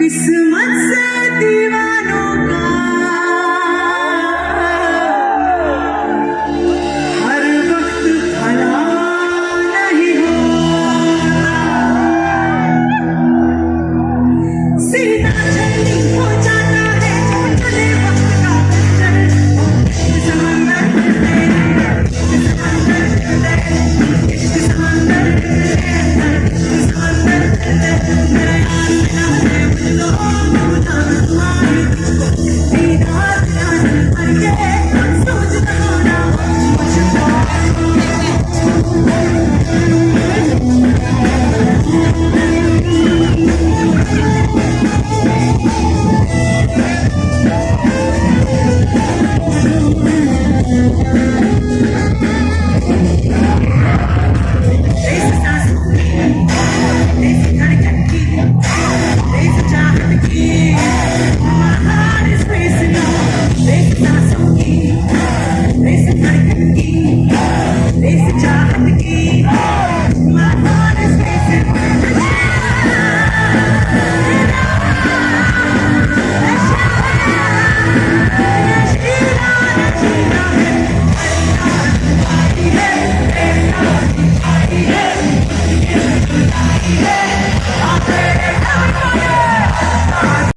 किस्मत से दीवानों का हर वक्त भला नहीं होता। सीधा जल्दी हो जाता है चले वक्त का बंधन। समंदर my heart is racing on. This is not so easy.